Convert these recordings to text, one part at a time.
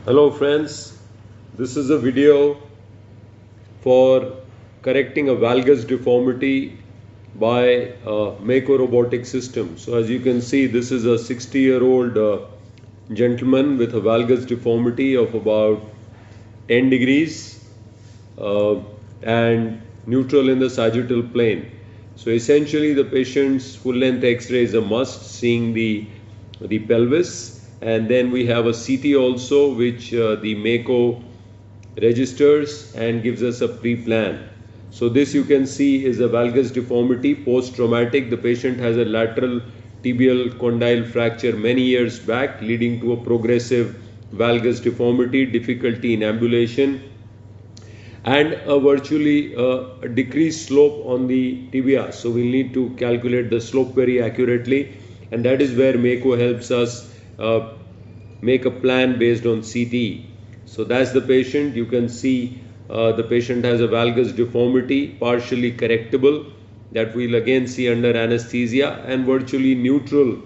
Hello friends, this is a video for correcting a valgus deformity by Mako robotic system. So as you can see, this is a 60-year-old gentleman with a valgus deformity of about 10 degrees and neutral in the sagittal plane. So essentially the patient's full length X-ray is a must, seeing the pelvis, and then we have a CT also, which the Mako registers and gives us a pre-plan. So this you can see is a valgus deformity post-traumatic. The patient has a lateral tibial condyle fracture many years back, leading to a progressive valgus deformity, difficulty in ambulation, and a virtually a decreased slope on the tibia. So we'll need to calculate the slope very accurately, and that is where Mako helps us make a plan based on CT. So that's the patient. You can see the patient has a valgus deformity, partially correctable, that we'll again see under anesthesia, and virtually neutral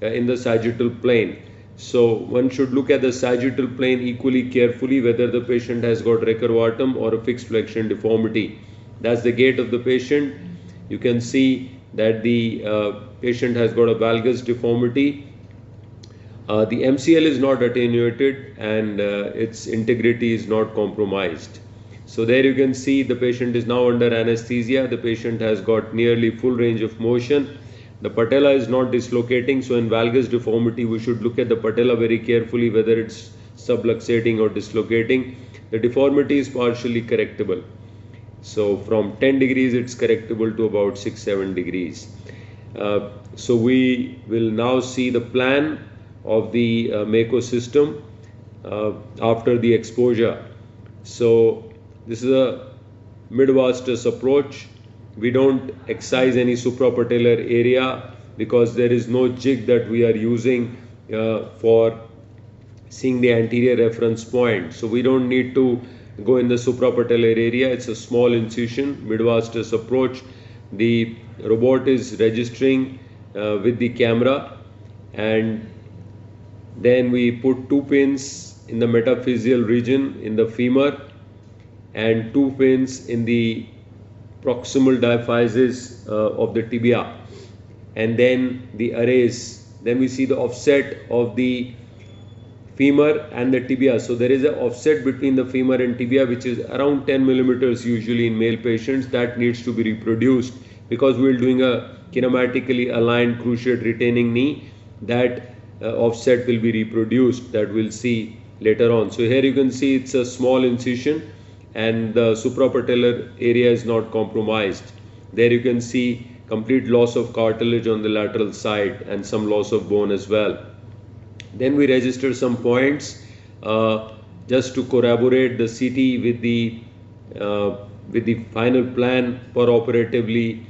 in the sagittal plane. So one should look at the sagittal plane equally carefully, whether the patient has got recurvatum or a fixed flexion deformity. That's the gait of the patient. You can see that the patient has got a valgus deformity. The MCL is not attenuated and its integrity is not compromised. So there you can see the patient is now under anesthesia. The patient has got nearly full range of motion. The patella is not dislocating. So in valgus deformity, we should look at the patella very carefully, whether it's subluxating or dislocating. The deformity is partially correctable. So from 10 degrees, it's correctable to about 6-7 degrees. So we will now see the plan of the Mako system after the exposure. So this is a mid-vastus approach. We don't excise any suprapatellar area because there is no jig that we are using for seeing the anterior reference point. So we don't need to go in the suprapatellar area. It's a small incision, mid-vastus approach. The robot is registering with the camera, and then we put 2 pins in the metaphyseal region in the femur and 2 pins in the proximal diaphysis of the tibia, and then the arrays. Then we see the offset of the femur and the tibia. So there is an offset between the femur and tibia, which is around 10 millimeters usually in male patients. That needs to be reproduced because we're doing a kinematically aligned cruciate retaining knee. That offset will be reproduced, that we'll see later on. So here you can see it's a small incision and the suprapatellar area is not compromised. There you can see complete loss of cartilage on the lateral side and some loss of bone as well. Then we register some points just to corroborate the CT with the final plan operatively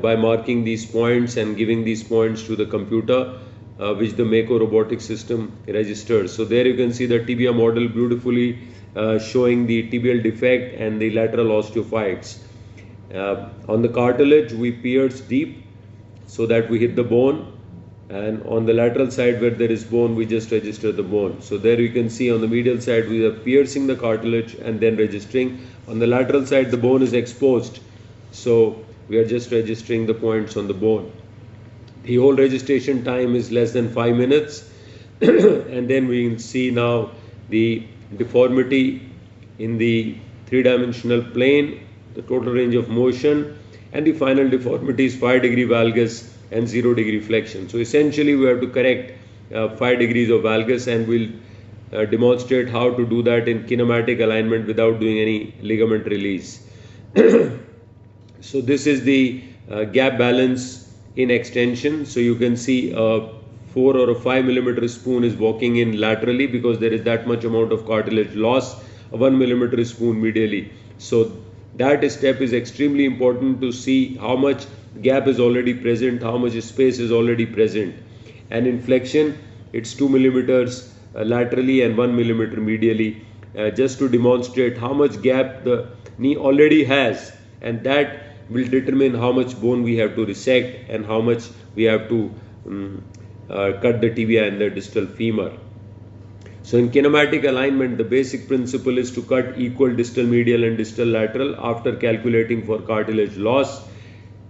by marking these points and giving these points to the computer, which the Mako robotic system registers. So there you can see the tibia model beautifully showing the tibial defect and the lateral osteophytes. On the cartilage, we pierce deep so that we hit the bone, and on the lateral side where there is bone, we just register the bone. So there you can see on the medial side we are piercing the cartilage and then registering. On the lateral side the bone is exposed, so we are just registering the points on the bone. The whole registration time is less than 5 minutes and then we can see now the deformity in the 3-dimensional plane, the total range of motion, and the final deformity is 5 degree valgus and 0 degree flexion. So essentially we have to correct 5 degrees of valgus, and we'll demonstrate how to do that in kinematic alignment without doing any ligament release. So this is the gap balance in extension. So you can see a 4 or a 5 millimeter spoon is walking in laterally because there is that much amount of cartilage loss, a 1 millimeter spoon medially. So that step is extremely important to see how much gap is already present, how much space is already present. And in flexion, it's 2 millimeters laterally and 1 millimeter medially, just to demonstrate how much gap the knee already has, and that will determine how much bone we have to resect and how much we have to cut the tibia and the distal femur. So in kinematic alignment, the basic principle is to cut equal distal medial and distal lateral after calculating for cartilage loss,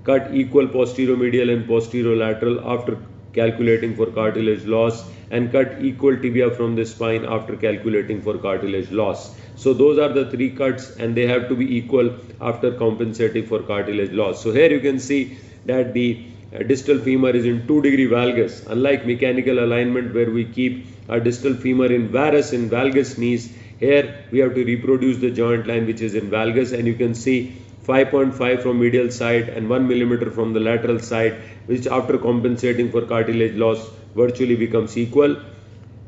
cut equal posterior medial and posterior lateral after calculating for cartilage loss, and cut equal tibia from the spine after calculating for cartilage loss. So those are the three cuts, and they have to be equal after compensating for cartilage loss. So here you can see that the distal femur is in 2-degree valgus, unlike mechanical alignment where we keep our distal femur in varus in valgus knees. Here we have to reproduce the joint line which is in valgus, and you can see 5.5 from medial side and 1 millimeter from the lateral side, which after compensating for cartilage loss virtually becomes equal.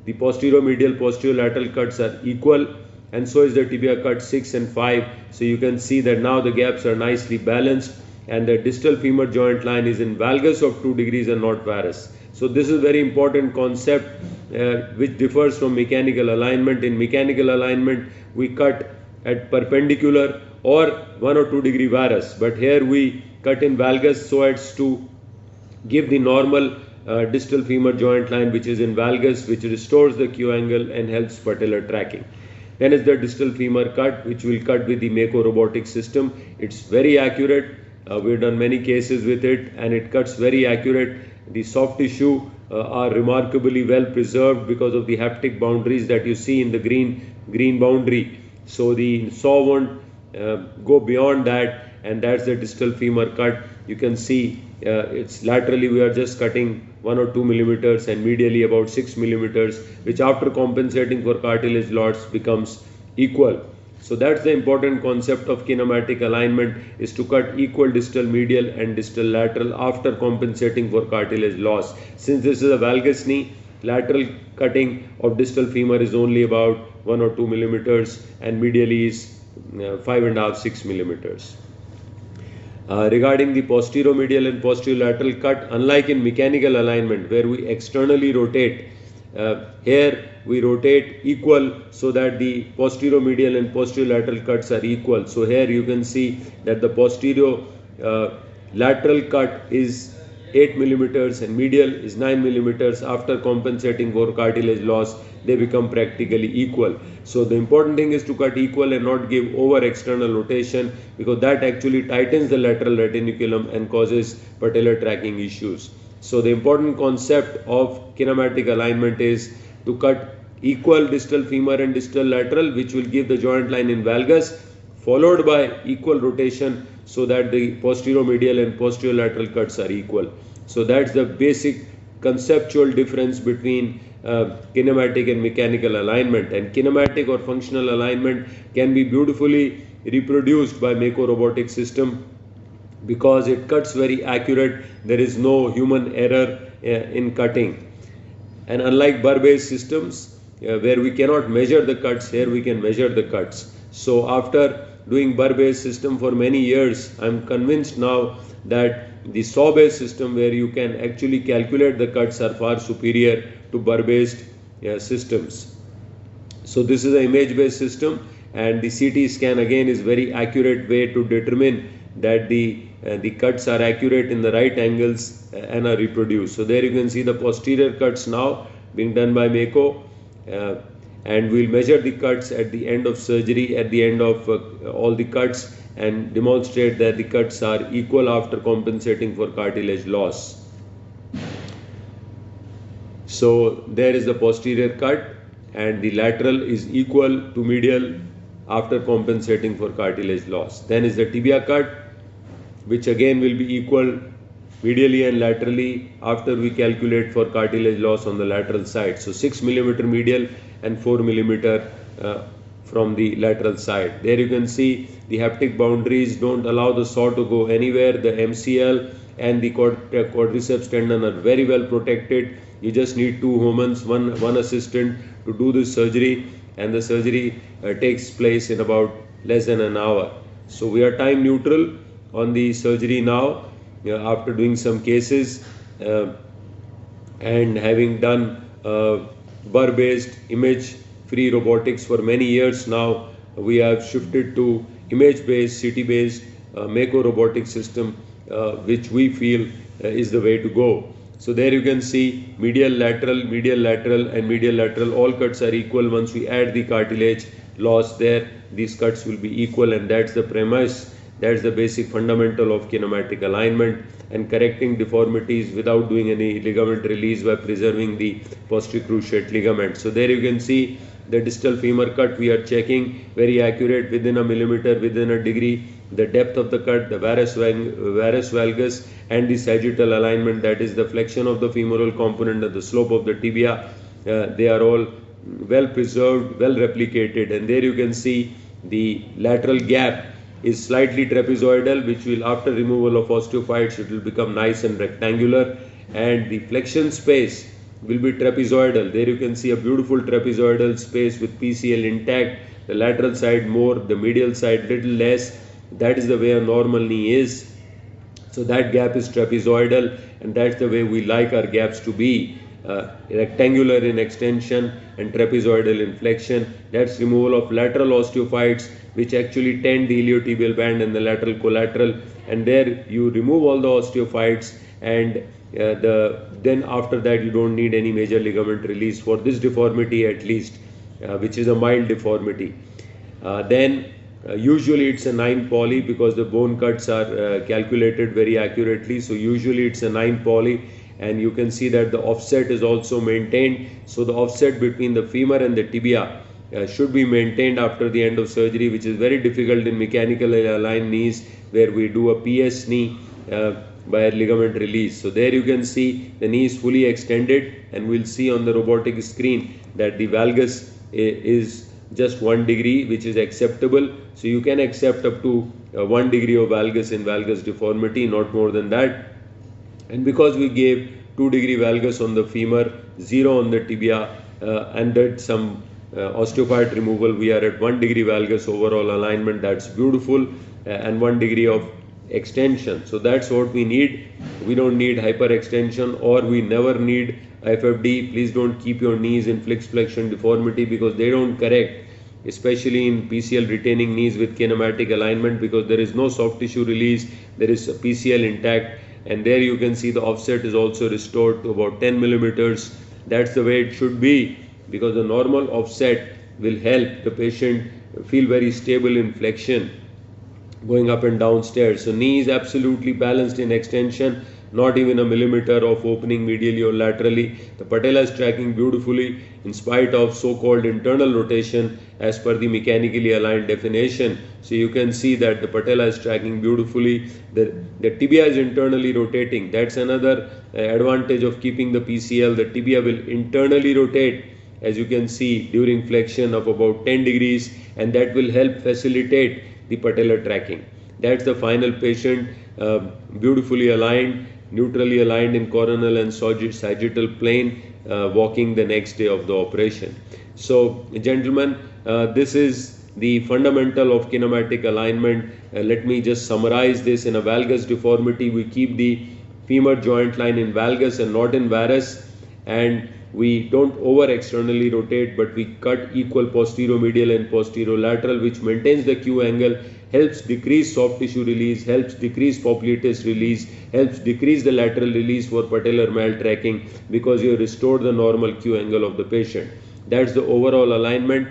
The posterior medial, posterior lateral cuts are equal, and so is the tibia cut 6 and 5. So you can see that now the gaps are nicely balanced, and the distal femur joint line is in valgus of 2 degrees and not varus. So this is a very important concept which differs from mechanical alignment. In mechanical alignment, we cut at perpendicular or 1 or 2 degree varus, but here we cut in valgus so as to give the normal distal femur joint line which is in valgus, which restores the Q angle and helps patellar tracking. Then is the distal femur cut, which will cut with the Mako robotic system. It's very accurate. We've done many cases with it, and it cuts very accurate. The soft tissue are remarkably well preserved because of the haptic boundaries that you see in the green boundary. So the saw won't go beyond that, and that's the distal femur cut. You can see it's laterally we are just cutting 1 or 2 millimeters, and medially about 6 millimeters, which after compensating for cartilage loss becomes equal. So that's the important concept of kinematic alignment, is to cut equal distal medial and distal lateral after compensating for cartilage loss. Since this is a valgus knee, lateral cutting of distal femur is only about 1 or 2 millimeters, and medially is 5.5-6 millimeters. Regarding the posterior medial and posterior lateral cut, unlike in mechanical alignment where we externally rotate, here we rotate equal so that the posterior medial and posterior lateral cuts are equal. So here you can see that the posterior lateral cut is 8 millimeters and medial is 9 millimeters. After compensating for cartilage loss, they become practically equal. So the important thing is to cut equal and not give over external rotation, because that actually tightens the lateral retinaculum and causes patellar tracking issues. So the important concept of kinematic alignment is to cut equal distal femur and distal lateral, which will give the joint line in valgus, followed by equal rotation so that the posterior medial and posterior lateral cuts are equal. So that's the basic conceptual difference between kinematic and mechanical alignment. And kinematic or functional alignment can be beautifully reproduced by Mako robotic system because it cuts very accurate. There is no human error in cutting. And unlike burr-based systems where we cannot measure the cuts, here we can measure the cuts. So after doing burr-based system for many years, I'm convinced now that the saw-based system where you can actually calculate the cuts are far superior to burr-based systems. So this is an image-based system, and the CT scan again is very accurate way to determine that the cuts are accurate in the right angles and are reproduced. So there you can see the posterior cuts now being done by Mako, and we'll measure the cuts at the end of surgery, at the end of all the cuts, and demonstrate that the cuts are equal after compensating for cartilage loss. So there is the posterior cut, and the lateral is equal to medial after compensating for cartilage loss. Then is the tibia cut, which again will be equal medially and laterally after we calculate for cartilage loss on the lateral side. So 6 millimeter medial and 4 millimeter from the lateral side. There you can see the haptic boundaries don't allow the saw to go anywhere. The MCL and the quadriceps tendon are very well protected. You just need 2 humans, one assistant to do this surgery, and the surgery takes place in about less than an hour. So we are time neutral on the surgery now after doing some cases and having done burr-based image-free robotics for many years now. We have shifted to image-based, CT-based Mako robotic system, which we feel is the way to go. So there you can see medial lateral, and medial lateral, all cuts are equal. Once we add the cartilage loss there, these cuts will be equal, and that's the premise, that's the basic fundamental of kinematic alignment, and correcting deformities without doing any ligament release by preserving the posterior cruciate ligament. So there you can see the distal femur cut we are checking, very accurate, within a millimeter, within a degree. The depth of the cut, the varus valgus, and the sagittal alignment, that is the flexion of the femoral component and the slope of the tibia, they are all well preserved, well replicated. And there you can see the lateral gap is slightly trapezoidal, which will, after removal of osteophytes, it will become nice and rectangular, and the flexion space will be trapezoidal. There you can see a beautiful trapezoidal space with PCL intact, the lateral side more, the medial side little less. That is the way a normal knee is. So that gap is trapezoidal, and that's the way we like our gaps to be, rectangular in extension and trapezoidal in flexion. That's removal of lateral osteophytes, which actually tend the iliotibial band and the lateral collateral, and there you remove all the osteophytes, and then after that you don't need any major ligament release for this deformity, at least, which is a mild deformity. Then usually it's a 9 poly, because the bone cuts are calculated very accurately. So usually it's a 9 poly, and you can see that the offset is also maintained. So the offset between the femur and the tibia should be maintained after the end of surgery, which is very difficult in mechanically aligned knees, where we do a PS knee by ligament release. So there you can see the knee is fully extended, and we'll see on the robotic screen that the valgus is just 1 degree, which is acceptable. So you can accept up to 1 degree of valgus in valgus deformity, not more than that. And because we gave 2 degree valgus on the femur, 0 on the tibia, and did some osteophyte removal, we are at 1 degree valgus overall alignment. That's beautiful, and 1 degree of extension. So that's what we need. We don't need hyperextension, or we never need FFD. Please don't keep your knees in flexion deformity, because they don't correct, especially in PCL retaining knees with kinematic alignment, because there is no soft tissue release, there is a PCL intact, and there you can see the offset is also restored to about 10 millimeters. That's the way it should be, because the normal offset will help the patient feel very stable in flexion going up and down stairs. So knee is absolutely balanced in extension, not even a millimeter of opening medially or laterally. The patella is tracking beautifully in spite of so-called internal rotation as per the mechanically aligned definition. So you can see that the patella is tracking beautifully. The tibia is internally rotating. That's another advantage of keeping the PCL. The tibia will internally rotate, as you can see, during flexion of about 10 degrees, and that will help facilitate the patellar tracking. That's the final patient, beautifully aligned, neutrally aligned in coronal and sagittal plane, walking the next day of the operation. So gentlemen, this is the fundamental of kinematic alignment. Let me just summarize this. In a valgus deformity, we keep the femur joint line in valgus and not in varus, and we don't over externally rotate, but we cut equal posterior-medial and posterior-lateral, which maintains the Q angle, helps decrease soft tissue release, helps decrease popliteus release, helps decrease the lateral release for patellar maltracking, because you restored the normal Q angle of the patient. That's the overall alignment.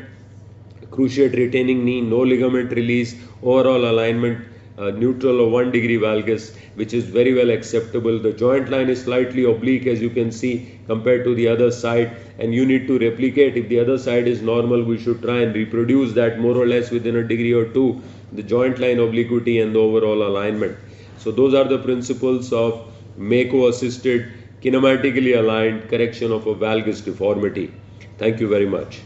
Cruciate retaining knee, no ligament release, overall alignment, neutral of 1 degree valgus, which is very well acceptable. The joint line is slightly oblique, as you can see, compared to the other side, and you need to replicate. If the other side is normal, we should try and reproduce that more or less within a degree or two, the joint line obliquity and the overall alignment. So those are the principles of Mako assisted kinematically aligned correction of a valgus deformity. Thank you very much.